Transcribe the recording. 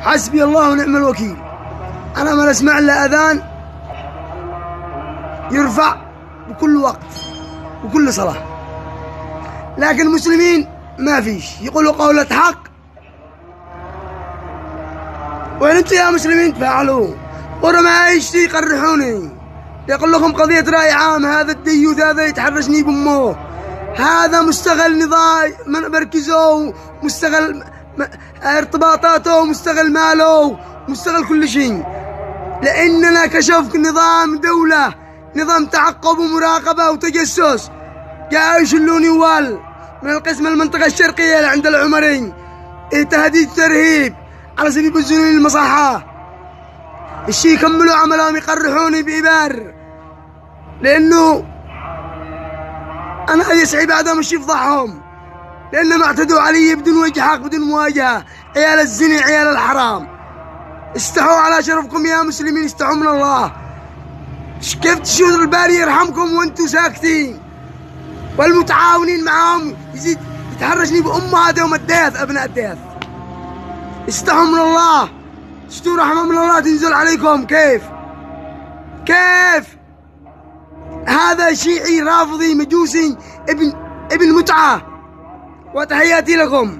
حسبي الله ونعم الوكيل. أنا ما أسمع إلا أذان يرفع بكل وقت وكل صلاة، لكن المسلمين ما فيش، يقولوا قولة حق. وين انتم يا مسلمين تفعلوا؟ ورا يشتي يقرحوني، يقول لكم قضية رأي عام، هذا الديوث هذا يتحرشني بأمه، هذا مستغل نظام مركزه، مستغل ارتباطاته، مستغل ماله، مستغل كل شيء. لأننا كشف نظام دولة، نظام تعقب ومراقبة وتجسس. جاءوا يشلوني وال من القسم المنطقة الشرقية اللي عند العمري، تهديد ترهيب على سبيل يبزوني المصحة. الشي يكملوا عملهم يقرحوني بإبار، لأنه أنا يسعي بعدهم الشي يفضحهم، لأنهم اعتدوا علي بدون وجه حق بدون مواجهة. عيال الزنا عيال الحرام، استحوا على شرفكم يا مسلمين، استحوا من الله. كيف تشوفوا الباري يرحمكم وانتم ساكتين، والمتعاونين معهم يزيد يتحرشني بأمهاتهم الديث أبناء الديث. استحوا من الله، اشتوا رحمة من الله تنزل عليكم. كيف هذا شيعي رافضي مجوسي ابن متعة. وتحياتي لكم.